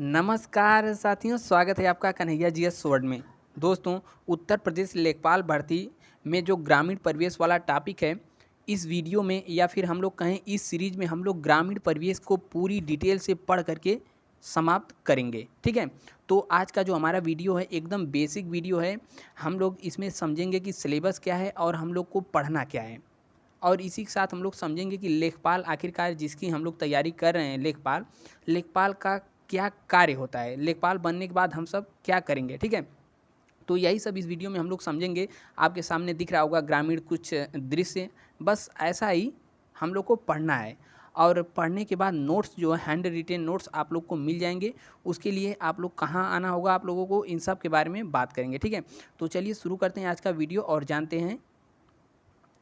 नमस्कार साथियों, स्वागत है आपका कन्हैया जीएस वर्ल्ड में। दोस्तों, उत्तर प्रदेश लेखपाल भर्ती में जो ग्रामीण परिवेश वाला टॉपिक है, इस वीडियो में या फिर हम लोग कहें इस सीरीज में हम लोग ग्रामीण परिवेश को पूरी डिटेल से पढ़ करके समाप्त करेंगे। ठीक है, तो आज का जो हमारा वीडियो है एकदम बेसिक वीडियो है। हम लोग इसमें समझेंगे कि सिलेबस क्या है और हम लोग को पढ़ना क्या है, और इसी के साथ हम लोग समझेंगे कि लेखपाल आखिरकार जिसकी हम लोग तैयारी कर रहे हैं, लेखपाल लेखपाल का क्या कार्य होता है, लेखपाल बनने के बाद हम सब क्या करेंगे। ठीक है, तो यही सब इस वीडियो में हम लोग समझेंगे। आपके सामने दिख रहा होगा ग्रामीण कुछ दृश्य, बस ऐसा ही हम लोग को पढ़ना है। और पढ़ने के बाद नोट्स जो है, हैंड रिटेन नोट्स आप लोग को मिल जाएंगे। उसके लिए आप लोग कहाँ आना होगा, आप लोगों को इन सब के बारे में बात करेंगे। ठीक है, तो चलिए शुरू करते हैं आज का वीडियो और जानते हैं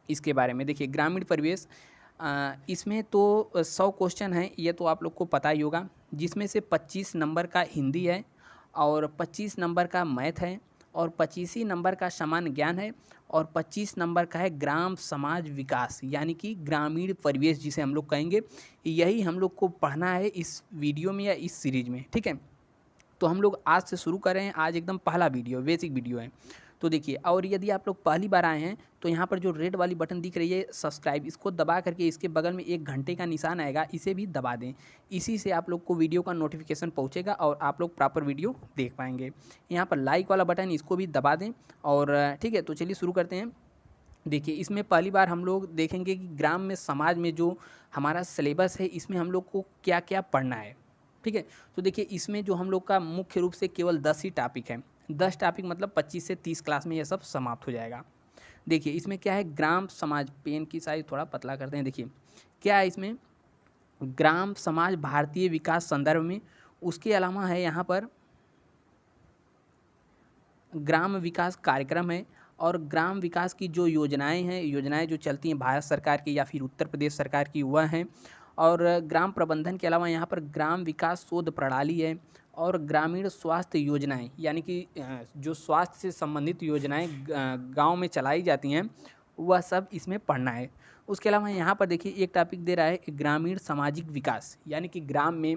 इसके बारे में। देखिए, ग्रामीण परिवेश, इसमें तो 100 क्वेश्चन हैं, ये तो आप लोग को पता ही होगा, जिसमें से 25 नंबर का हिंदी है और 25 नंबर का मैथ है और 25 ही नंबर का सामान्य ज्ञान है और 25 नंबर का है ग्राम समाज विकास, यानी कि ग्रामीण परिवेश जिसे हम लोग कहेंगे। यही हम लोग को पढ़ना है इस वीडियो में या इस सीरीज में। ठीक है, तो हम लोग आज से शुरू कर रहे हैं। आज एकदम पहला वीडियो, बेसिक वीडियो है। तो देखिए, और यदि आप लोग पहली बार आए हैं तो यहाँ पर जो रेड वाली बटन दिख रही है सब्सक्राइब, इसको दबा करके इसके बगल में एक घंटे का निशान आएगा, इसे भी दबा दें। इसी से आप लोग को वीडियो का नोटिफिकेशन पहुँचेगा और आप लोग प्रॉपर वीडियो देख पाएंगे। यहाँ पर लाइक वाला बटन, इसको भी दबा दें। और ठीक है, तो चलिए शुरू करते हैं। देखिए, इसमें पहली बार हम लोग देखेंगे कि ग्राम में समाज में जो हमारा सिलेबस है, इसमें हम लोग को क्या क्या पढ़ना है। ठीक है, तो देखिए, इसमें जो हम लोग का मुख्य रूप से केवल 10 ही टॉपिक है। 10 टॉपिक मतलब 25 से 30 क्लास में ये सब समाप्त हो जाएगा। देखिए, इसमें क्या है, ग्राम समाज, पेन की साइज थोड़ा पतला करते हैं। देखिए क्या है इसमें, ग्राम समाज भारतीय विकास संदर्भ में। उसके अलावा है यहाँ पर ग्राम विकास कार्यक्रम है, और ग्राम विकास की जो योजनाएं हैं, योजनाएं जो चलती हैं भारत सरकार की या फिर उत्तर प्रदेश सरकार की, वह हैं। और ग्राम प्रबंधन के अलावा यहाँ पर ग्राम विकास शोध प्रणाली है और ग्रामीण स्वास्थ्य योजनाएं, यानी कि जो स्वास्थ्य से संबंधित योजनाएं गांव में चलाई जाती हैं, वह सब इसमें पढ़ना है। उसके अलावा यहाँ पर देखिए एक टॉपिक दे रहा है ग्रामीण सामाजिक विकास, यानी कि ग्राम में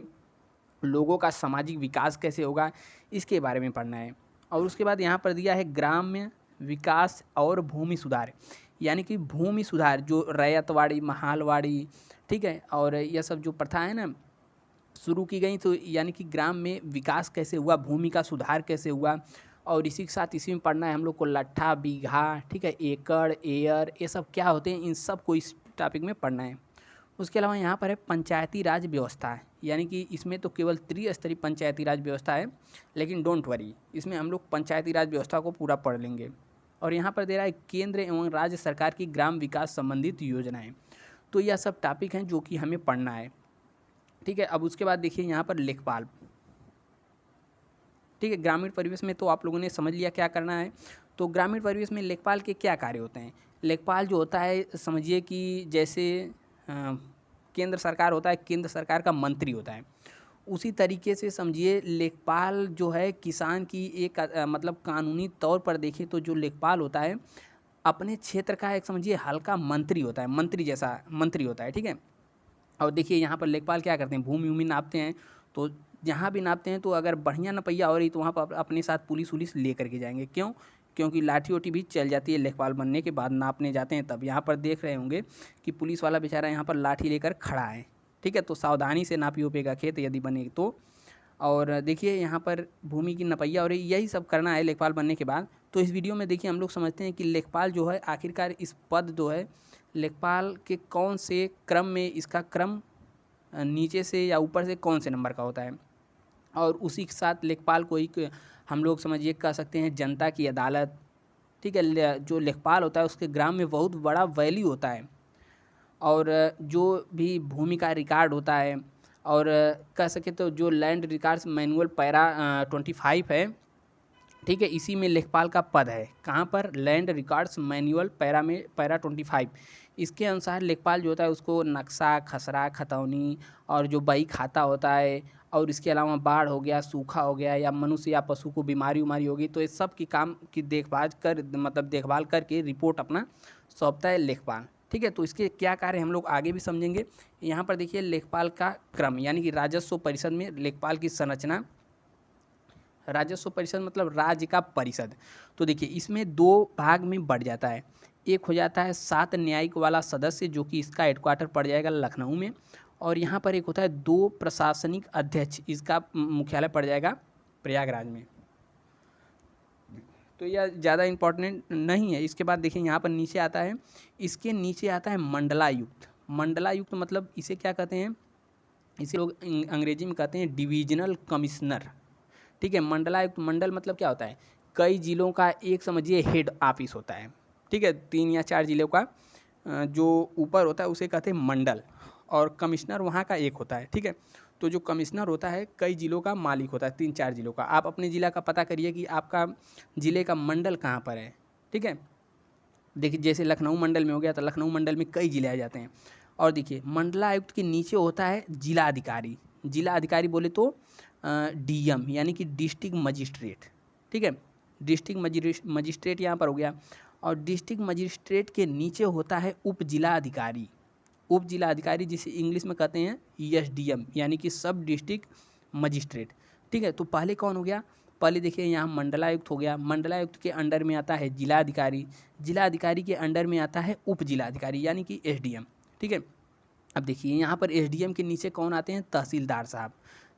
लोगों का सामाजिक विकास कैसे होगा, इसके बारे में पढ़ना है। और उसके बाद यहाँ पर दिया है ग्राम्य विकास और भूमि सुधार, यानी कि भूमि सुधार, जो रैयतवाड़ी, महालवाड़ी, ठीक है, और यह सब जो प्रथा है ना शुरू की गई, तो यानी कि ग्राम में विकास कैसे हुआ, भूमि का सुधार कैसे हुआ। और इसी के साथ इसी में पढ़ना है हम लोग को लट्ठा, बीघा, ठीक है, एकड़, एयर, ये सब क्या होते हैं, इन सब को इस टॉपिक में पढ़ना है। उसके अलावा यहाँ पर है पंचायती राज व्यवस्था, यानी कि इसमें तो केवल त्रिस्तरीय पंचायती राज व्यवस्था है, लेकिन डोंट वरी, इसमें हम लोग पंचायती राज व्यवस्था को पूरा पढ़ लेंगे। और यहाँ पर दे रहा है केंद्र एवं राज्य सरकार की ग्राम विकास संबंधित योजनाएं। तो यह सब टॉपिक हैं जो कि हमें पढ़ना है। ठीक है, अब उसके बाद देखिए यहाँ पर लेखपाल। ठीक है, ग्रामीण परिवेश में तो आप लोगों ने समझ लिया क्या करना है। तो ग्रामीण परिवेश में लेखपाल के क्या कार्य होते हैं। लेखपाल जो होता है, समझिए कि जैसे केंद्र सरकार होता है, केंद्र सरकार का मंत्री होता है, उसी तरीके से समझिए लेखपाल जो है किसान की एक मतलब कानूनी तौर पर देखें तो जो लेखपाल होता है अपने क्षेत्र का एक समझिए हल्का मंत्री होता है, मंत्री जैसा मंत्री होता है। ठीक है, और देखिए यहाँ पर लेखपाल क्या करते हैं, भूमि उमी नापते हैं। तो जहाँ भी नापते हैं तो अगर बढ़िया नपैया हो रही तो वहाँ पर अपने साथ पुलिस उलिस ले करके जाएंगे। क्यों? क्योंकि लाठी ओठी भी चल जाती है लेखपाल बनने के बाद, नापने जाते हैं तब। यहाँ पर देख रहे होंगे कि पुलिस वाला बेचारा यहाँ पर लाठी लेकर खड़ा है। ठीक है, तो सावधानी से नापी ओपेगा खेत यदि बने तो। और देखिए यहाँ पर भूमि की नपैया, और यही सब करना है लेखपाल बनने के बाद। तो इस वीडियो में देखिए हम लोग समझते हैं कि लेखपाल जो है आखिरकार इस पद जो है लेखपाल के कौन से क्रम में, इसका क्रम नीचे से या ऊपर से कौन से नंबर का होता है। और उसी के साथ लेखपाल को एक हम लोग समझिए कह सकते हैं जनता की अदालत। ठीक है, जो लेखपाल होता है उसके ग्राम में बहुत बड़ा वैल्यू होता है। और जो भी भूमि का रिकॉर्ड होता है, और कह सके तो जो लैंड रिकॉर्ड्स मैनुअल पैरा 25 है। ठीक है, इसी में लेखपाल का पद है। कहाँ पर? लैंड रिकॉर्ड्स मैनुअल पैरा में, पैरा 25। इसके अनुसार लेखपाल जो होता है उसको नक्शा, खसरा, खतौनी और जो बही खाता होता है, और इसके अलावा बाढ़ हो गया, सूखा हो गया, या मनुष्य या पशु को बीमारी उमारी होगी, तो इस सब की काम की देखभाल कर, मतलब देखभाल करके रिपोर्ट अपना सौंपता है लेखपाल। ठीक है, तो इसके क्या कार्य हम लोग आगे भी समझेंगे। यहाँ पर देखिए लेखपाल का क्रम, यानी कि राजस्व परिषद में लेखपाल की संरचना। राजस्व परिषद मतलब राज्य का परिषद। तो देखिए इसमें 2 भाग में बढ़ जाता है। एक हो जाता है 7 न्यायिक वाला सदस्य, जो कि इसका हेडक्वार्टर पड़ जाएगा लखनऊ में, और यहाँ पर एक होता है 2 प्रशासनिक अध्यक्ष, इसका मुख्यालय पड़ जाएगा प्रयागराज में। तो यह ज़्यादा इम्पोर्टेंट नहीं है। इसके बाद देखिए यहाँ पर नीचे आता है, इसके नीचे आता है मंडलायुक्त। मंडलायुक्त मतलब इसे क्या कहते हैं, इसे लोग अंग्रेजी में कहते हैं डिविजनल कमिश्नर। ठीक है, मंडलायुक्त, मंडल मतलब क्या होता है, कई जिलों का एक समझिए हेड ऑफिस होता है। ठीक है, 3 या 4 जिलों का जो ऊपर होता है उसे कहते हैं मंडल, और कमिश्नर वहाँ का एक होता है। ठीक है, तो जो कमिश्नर होता है कई जिलों का मालिक होता है, 3-4 जिलों का। आप अपने ज़िला का पता करिए कि आपका ज़िले का मंडल कहाँ पर है। ठीक है, देखिए जैसे लखनऊ मंडल में हो गया, तो लखनऊ मंडल में कई जिले आ जाते हैं। और देखिए मंडलायुक्त के नीचे होता है जिला अधिकारी। जिला अधिकारी बोले तो डीएम, यानी कि डिस्ट्रिक्ट मजिस्ट्रेट। ठीक है, डिस्ट्रिक्ट मजिस्ट्रेट यहाँ पर हो गया। और डिस्ट्रिक्ट मजिस्ट्रेट के नीचे होता है उप जिला अधिकारी। उप जिला अधिकारी जिसे इंग्लिश में कहते हैं एसडीएम, यानी कि सब डिस्ट्रिक्ट मजिस्ट्रेट। ठीक है, तो पहले कौन हो गया, पहले देखिए यहाँ मंडलायुक्त हो गया। मंडलायुक्त के अंडर में आता है जिला अधिकारी। जिला अधिकारी के अंडर में आता है उप जिला अधिकारी, यानी कि एसडीएम। ठीक है, अब देखिए यहाँ पर एसडीएम के नीचे कौन आते हैं, तहसीलदार साहब।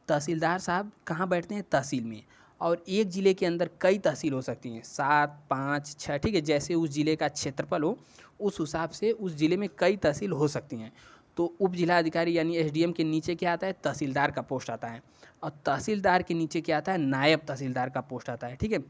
तहसीलदार साहब कहाँ बैठते हैं, तहसील में। और एक ज़िले के अंदर कई तहसील हो सकती हैं, 7, 5, 6। ठीक है, जैसे उस ज़िले का क्षेत्रफल हो उस हिसाब से उस ज़िले में कई तहसील हो सकती हैं। तो उप जिला अधिकारी यानी एसडीएम के नीचे क्या आता है, तहसीलदार का पोस्ट आता है। और तहसीलदार के नीचे क्या आता है, नायब तहसीलदार का पोस्ट आता है। ठीक है,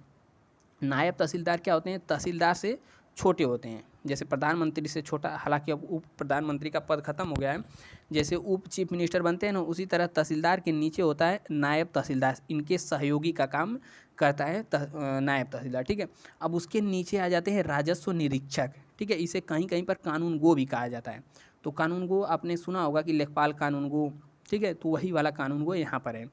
नायब तहसीलदार क्या होते हैं, तहसीलदार से छोटे होते हैं। जैसे प्रधानमंत्री से छोटा, हालांकि अब उप प्रधानमंत्री का पद खत्म हो गया है। जैसे उप चीफ मिनिस्टर बनते हैं ना, उसी तरह तहसीलदार के नीचे होता है नायब तहसीलदार, इनके सहयोगी का काम करता है नायब तहसीलदार। ठीक है, अब उसके नीचे आ जाते हैं राजस्व निरीक्षक। ठीक है, इसे कहीं कहीं पर कानून गो भी कहा जाता है। तो कानून गो आपने सुना होगा कि लेखपाल कानून गो। ठीक है, तो वही वाला कानून गो यहाँ पर है।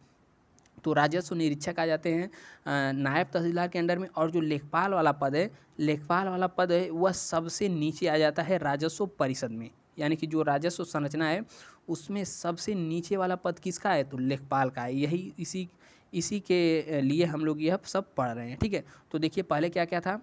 तो राजस्व निरीक्षक आ जाते हैं नायब तहसीलदार के अंडर में। और जो लेखपाल वाला पद है, लेखपाल वाला पद है वह सबसे नीचे आ जाता है राजस्व परिषद में। यानी कि जो राजस्व संरचना है उसमें सबसे नीचे वाला पद किसका है, तो लेखपाल का है। यही इसी के लिए हम लोग यह सब पढ़ रहे हैं। ठीक है, तो देखिए पहले क्या क्या था,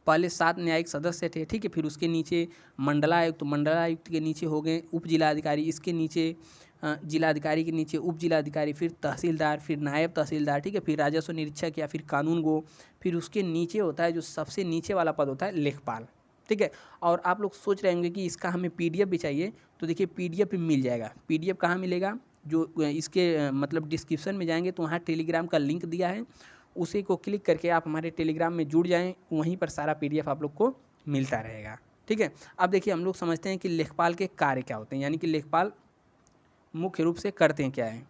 पहले 7 न्यायिक सदस्य थे। ठीक है, फिर उसके नीचे मंडलायुक्त, मंडलायुक्त के नीचे हो गए उप जिलाधिकारी, इसके नीचे जिलाधिकारी के नीचे उप जिलाधिकारी, फिर तहसीलदार, फिर नायब तहसीलदार। ठीक है, फिर राजस्व निरीक्षक या फिर कानून गो, फिर उसके नीचे होता है जो सबसे नीचे वाला पद होता है लेखपाल। ठीक है, और आप लोग सोच रहे होंगे कि इसका हमें पीडीएफ भी चाहिए, तो देखिए पीडीएफ भी मिल जाएगा। पीडीएफ कहाँ मिलेगा, जो इसके मतलब डिस्क्रिप्शन में जाएंगे तो वहाँ टेलीग्राम का लिंक दिया है, उसी को क्लिक करके आप हमारे टेलीग्राम में जुड़ जाएं, वहीं पर सारा पीडीएफ आप लोग को मिलता रहेगा। ठीक है, अब देखिए हम लोग समझते हैं कि लेखपाल के कार्य क्या होते हैं, यानी कि लेखपाल मुख्य रूप से करते हैं क्या है।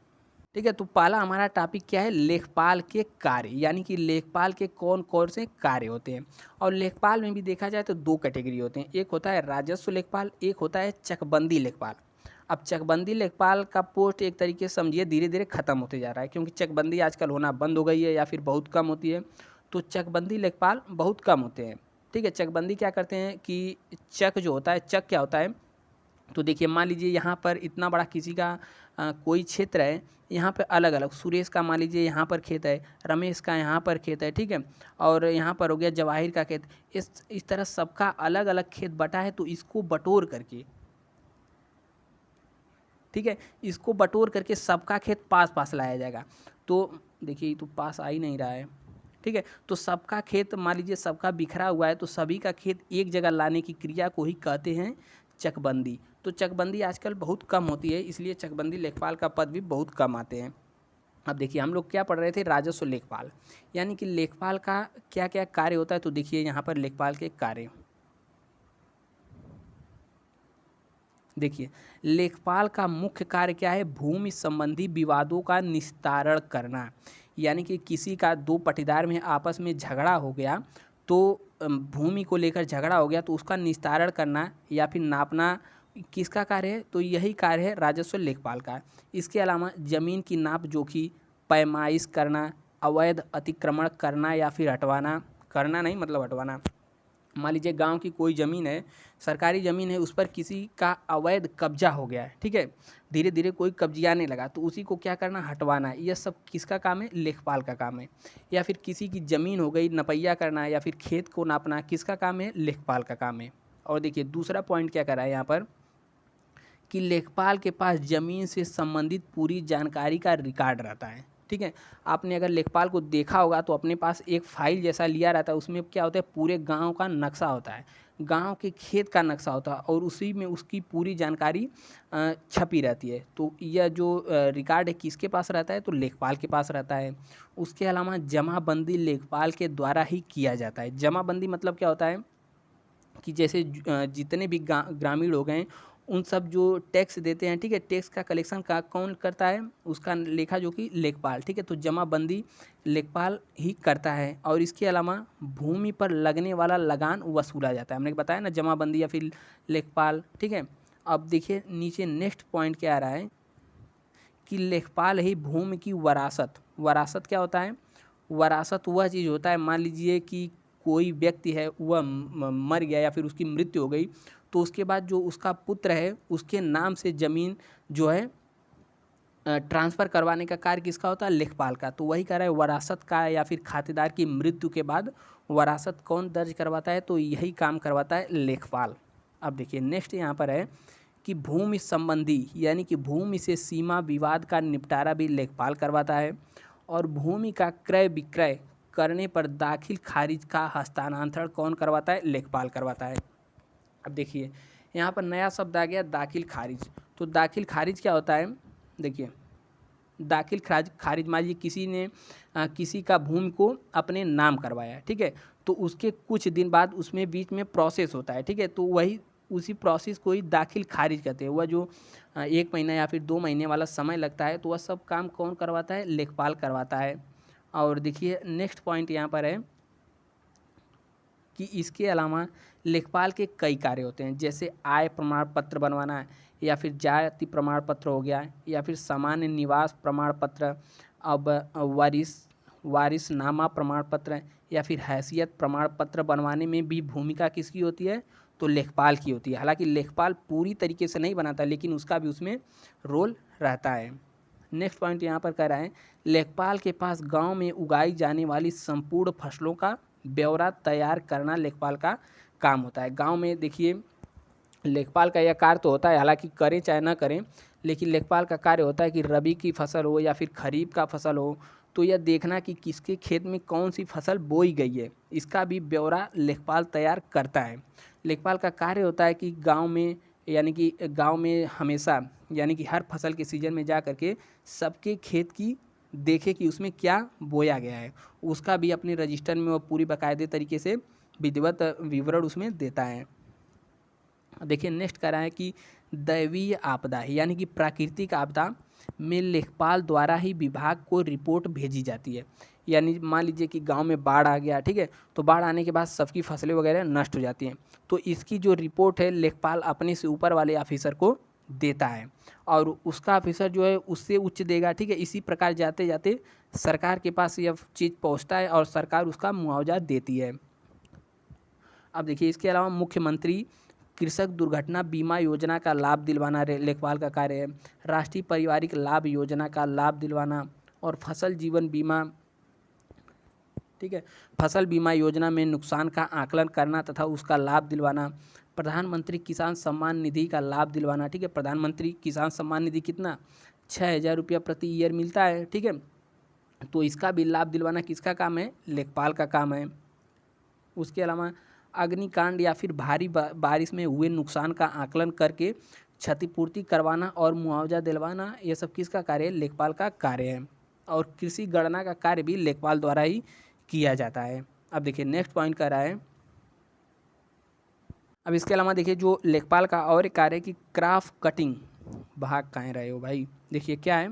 ठीक है, तो पहला हमारा टॉपिक क्या है, लेखपाल के कार्य, यानी कि लेखपाल के कौन कौन से कार्य होते हैं। और लेखपाल में भी देखा जाए तो 2 कैटेगरी होते हैं, एक होता है राजस्व लेखपाल, एक होता है चकबंदी लेखपाल। अब चकबंदी लेखपाल का पोस्ट एक तरीके से समझिए धीरे धीरे खत्म होते जा रहा है, क्योंकि चकबंदी आजकल होना बंद हो गई है या फिर बहुत कम होती है। तो चकबंदी लेखपाल बहुत कम होते हैं। ठीक है, चकबंदी क्या करते हैं कि चक जो होता है, चक क्या होता है, तो देखिए मान लीजिए यहाँ पर इतना बड़ा किसी का कोई क्षेत्र है, यहाँ पे अलग अलग, सुरेश का मान लीजिए यहाँ पर खेत है, रमेश का यहाँ पर खेत है। ठीक है, और यहाँ पर हो गया जवाहिर का खेत, इस तरह सबका अलग अलग खेत बटा है, तो इसको बटोर करके, ठीक है, इसको बटोर करके सबका खेत पास पास लाया जाएगा। तो देखिए तो पास आ ही नहीं रहा है। ठीक है, तो सबका खेत मान लीजिए सबका बिखरा हुआ है, तो सभी का खेत एक जगह लाने की क्रिया को ही कहते हैं चकबंदी। तो चकबंदी आजकल बहुत कम होती है, इसलिए चकबंदी लेखपाल का पद भी बहुत कम आते हैं। अब देखिए हम लोग क्या पढ़ रहे थे, राजस्व लेखपाल, यानी कि लेखपाल का क्या क्या कार्य होता है। तो देखिए यहाँ पर लेखपाल के कार्य, देखिए लेखपाल का मुख्य कार्य क्या है, भूमि संबंधी विवादों का निस्तारण करना। यानी कि किसी का 2 पटीदार में आपस में झगड़ा हो गया, तो भूमि को लेकर झगड़ा हो गया तो उसका निस्तारण करना या फिर नापना किसका कार्य है, तो यही कार्य है राजस्व लेखपाल का। इसके अलावा ज़मीन की नाप जोखी, पैमाइश करना, अवैध अतिक्रमण करना या फिर हटवाना, करना नहीं मतलब हटवाना, मान लीजिए गांव की कोई ज़मीन है, सरकारी ज़मीन है, उस पर किसी का अवैध कब्जा हो गया है, ठीक है, धीरे धीरे कोई कब्जियाने लगा, तो उसी को क्या करना, हटवाना। यह सब किसका काम है, लेखपाल का काम है। या फिर किसी की ज़मीन हो गई, नपैया करना या फिर खेत को नापना, किसका काम है, लेखपाल का काम है। और देखिए दूसरा पॉइंट क्या करा है यहाँ पर, कि लेखपाल के पास ज़मीन से संबंधित पूरी जानकारी का रिकॉर्ड रहता है, ठीक है। आपने अगर लेखपाल को देखा होगा तो अपने पास एक फाइल जैसा लिया रहता है, उसमें क्या होता है, पूरे गांव का नक्शा होता है, गांव के खेत का नक्शा होता है, और उसी में उसकी पूरी जानकारी छपी रहती है। तो यह जो रिकॉर्ड है किसके पास रहता है, तो लेखपाल के पास रहता है। उसके अलावा जमाबंदी लेखपाल के द्वारा ही किया जाता है। जमाबंदी मतलब क्या होता है, कि जैसे जितने भी ग्रामीण हो गए, उन सब जो टैक्स देते हैं, ठीक है, टैक्स का कलेक्शन का कौन करता है, उसका लेखा जो कि लेखपाल, ठीक है। तो जमाबंदी लेखपाल ही करता है। और इसके अलावा भूमि पर लगने वाला लगान वसूला जाता है, हमने बताया ना, जमाबंदी या फिर लेखपाल, ठीक है। अब देखिए नीचे नेक्स्ट पॉइंट क्या आ रहा है, कि लेखपाल ही भूमि की वरासत, वरासत क्या होता है, वरासत वह चीज़ होता है, मान लीजिए कि कोई व्यक्ति है, वह मर गया या फिर उसकी मृत्यु हो गई, तो उसके बाद जो उसका पुत्र है उसके नाम से ज़मीन जो है ट्रांसफ़र करवाने का कार्य किसका होता है, लेखपाल का। तो वही कह रहा है, वरासत का या फिर खातेदार की मृत्यु के बाद वरासत कौन दर्ज करवाता है, तो यही काम करवाता है लेखपाल। अब देखिए नेक्स्ट यहाँ पर है, कि भूमि संबंधी यानी कि भूमि से सीमा विवाद का निपटारा भी लेखपाल करवाता है। और भूमि का क्रय विक्रय करने पर दाखिल खारिज का हस्तांतरण कौन करवाता है, लेखपाल करवाता है। अब देखिए यहाँ पर नया शब्द आ गया, दाखिल खारिज। तो दाखिल खारिज क्या होता है, देखिए दाखिल खारिज, मान लीजिए किसी ने किसी का भूमि को अपने नाम करवाया, ठीक है, तो उसके कुछ दिन बाद उसमें बीच में प्रोसेस होता है, ठीक है, तो वही उसी प्रोसेस को ही दाखिल खारिज कहते हैं। वह जो 1 महीना या फिर 2 महीने वाला समय लगता है, तो वह सब काम कौन करवाता है, लेखपाल करवाता है। और देखिए नेक्स्ट पॉइंट यहाँ पर है, कि इसके अलावा लेखपाल के कई कार्य होते हैं, जैसे आय प्रमाण पत्र बनवाना, या फिर जाति प्रमाण पत्र हो गया, या फिर सामान्य निवास प्रमाण पत्र, अब वारिसनामा प्रमाण पत्र, या फिर हैसियत प्रमाण पत्र बनवाने में भी भूमिका किसकी होती है, तो लेखपाल की होती है। हालांकि लेखपाल पूरी तरीके से नहीं बनाता, लेकिन उसका भी उसमें रोल रहता है। नेक्स्ट पॉइंट यहाँ पर कह रहा है, लेखपाल के पास गांव में उगाई जाने वाली संपूर्ण फसलों का ब्यौरा तैयार करना लेखपाल का काम होता है। गांव में देखिए लेखपाल का यह कार्य तो होता है, हालांकि करें चाहे ना करें, लेकिन लेखपाल का कार्य होता है कि रबी की फसल हो या फिर खरीफ का फसल हो, तो यह देखना कि किसके खेत में कौन सी फसल बोई गई है, इसका भी ब्यौरा लेखपाल तैयार करता है। लेखपाल का कार्य होता है कि गांव में, यानी कि गांव में हमेशा, यानी कि हर फसल के सीजन में जा करके सबके खेत की देखे कि उसमें क्या बोया गया है, उसका भी अपने रजिस्टर में वो पूरी बाकायदे तरीके से विधिवत विवरण उसमें देता है। देखिए नेक्स्ट कह रहा है, कि दैवीय आपदा यानी कि प्राकृतिक आपदा में लेखपाल द्वारा ही विभाग को रिपोर्ट भेजी जाती है। यानी मान लीजिए कि गांव में बाढ़ आ गया, ठीक है, तो बाढ़ आने के बाद सबकी फसलें वगैरह नष्ट हो जाती हैं, तो इसकी जो रिपोर्ट है लेखपाल अपने से ऊपर वाले ऑफिसर को देता है, और उसका ऑफिसर जो है उससे उच्च देगा, ठीक है। इसी प्रकार जाते जाते सरकार के पास यह चीज़ पहुंचता है और सरकार उसका मुआवजा देती है। अब देखिए इसके अलावा मुख्यमंत्री कृषक दुर्घटना बीमा योजना का लाभ दिलवाना लेखपाल का कार्य है। राष्ट्रीय पारिवारिक लाभ योजना का लाभ दिलवाना, और फसल जीवन बीमा, ठीक है, फसल बीमा योजना में नुकसान का आकलन करना तथा उसका लाभ दिलवाना। प्रधानमंत्री किसान सम्मान निधि का लाभ दिलवाना, ठीक है, प्रधानमंत्री किसान सम्मान निधि कितना, 6,000 रुपया प्रति ईयर मिलता है, ठीक है, तो इसका भी लाभ दिलवाना किसका काम है, लेखपाल का काम है। उसके अलावा अग्निकांड या फिर भारी बारिश में हुए नुकसान का आकलन करके क्षतिपूर्ति करवाना और मुआवजा दिलवाना, ये सब किसका कार्य है, लेखपाल का कार्य है। और कृषि गणना का कार्य भी लेखपाल द्वारा ही किया जाता है। अब देखिए नेक्स्ट पॉइंट कर रहा है, अब इसके अलावा देखिए जो लेखपाल का और एक कार्य है कि क्रॉप कटिंग, भाग कहाँ रहे हो भाई, देखिए क्या है,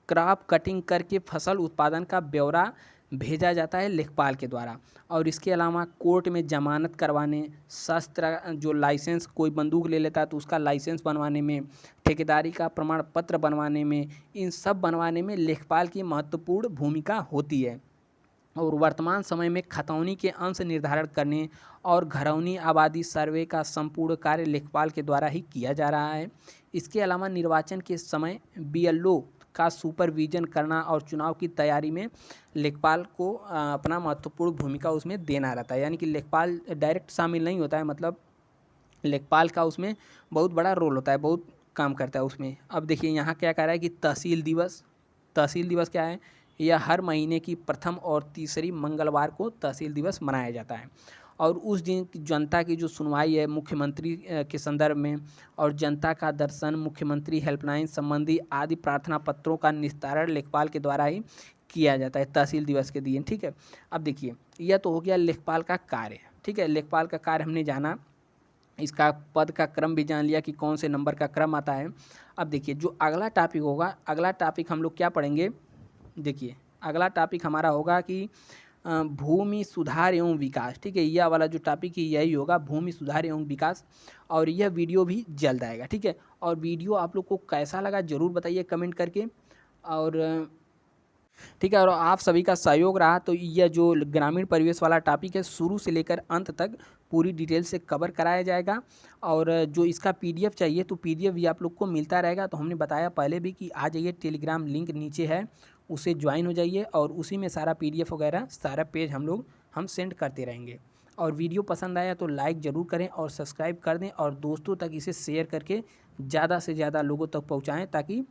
क्रॉप कटिंग करके फसल उत्पादन का ब्यौरा भेजा जाता है लेखपाल के द्वारा। और इसके अलावा कोर्ट में जमानत करवाने, शस्त्र जो लाइसेंस, कोई बंदूक ले लेता है तो उसका लाइसेंस बनवाने में, ठेकेदारी का प्रमाण पत्र बनवाने में, इन सब बनवाने में लेखपाल की महत्वपूर्ण भूमिका होती है। और वर्तमान समय में खतौनी के अंश निर्धारण करने और घरौनी आबादी सर्वे का संपूर्ण कार्य लेखपाल के द्वारा ही किया जा रहा है। इसके अलावा निर्वाचन के समय बीएलओ का सुपरविजन करना और चुनाव की तैयारी में लेखपाल को अपना महत्वपूर्ण भूमिका उसमें देना रहता है। यानी कि लेखपाल डायरेक्ट शामिल नहीं होता है, मतलब लेखपाल का उसमें बहुत बड़ा रोल होता है, बहुत काम करता है उसमें। अब देखिए यहाँ क्या कह रहा है कि तहसील दिवस क्या है? यह हर महीने की प्रथम और तीसरी मंगलवार को तहसील दिवस मनाया जाता है और उस दिन जनता की जो सुनवाई है मुख्यमंत्री के संदर्भ में और जनता का दर्शन, मुख्यमंत्री हेल्पलाइन संबंधी आदि प्रार्थना पत्रों का निस्तारण लेखपाल के द्वारा ही किया जाता है तहसील दिवस के दिन। ठीक है, अब देखिए यह तो हो गया लेखपाल का कार्य। ठीक है, लेखपाल का कार्य हमने जाना, इसका पद का क्रम भी जान लिया कि कौन से नंबर का क्रम आता है। अब देखिए जो अगला टॉपिक होगा, अगला टॉपिक हम लोग क्या पढ़ेंगे? देखिए अगला टॉपिक हमारा होगा कि भूमि सुधार एवं विकास। ठीक है, यह वाला जो टॉपिक है यही होगा, भूमि सुधार एवं विकास, और यह वीडियो भी जल्द आएगा। ठीक है, और वीडियो आप लोग को कैसा लगा ज़रूर बताइए कमेंट करके। और ठीक है, और आप सभी का सहयोग रहा तो यह जो ग्रामीण परिवेश वाला टॉपिक है शुरू से लेकर अंत तक पूरी डिटेल से कवर कराया जाएगा। और जो इसका पीडीएफ चाहिए तो पीडीएफ भी आप लोग को मिलता रहेगा। तो हमने बताया पहले भी कि आ जाइए, टेलीग्राम लिंक नीचे है, उसे ज्वाइन हो जाइए और उसी में सारा पीडीएफ वगैरह सारा पेज हम सेंड करते रहेंगे। और वीडियो पसंद आया तो लाइक ज़रूर करें और सब्सक्राइब कर दें और दोस्तों तक इसे शेयर करके ज़्यादा से ज़्यादा लोगों तक पहुँचाएँ ताकि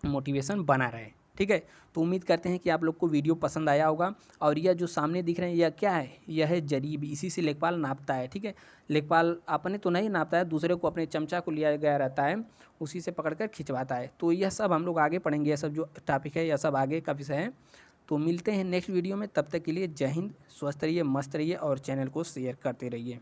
मोटिवेशन बना रहे। ठीक है, तो उम्मीद करते हैं कि आप लोग को वीडियो पसंद आया होगा। और यह जो सामने दिख रहे हैं यह क्या है? यह है जरीब, इसी से लेखपाल नापता है। ठीक है, लेखपाल अपने तो नहीं नापता है, दूसरे को अपने चमचा को लिया गया रहता है, उसी से पकड़कर खिंचवाता है। तो यह सब हम लोग आगे पढ़ेंगे, यह सब जो टॉपिक है यह सब आगे का विषय है। तो मिलते हैं नेक्स्ट वीडियो में, तब तक के लिए जय हिंद, स्वस्थ रहिए, मस्त रहिए और चैनल को शेयर करते रहिए।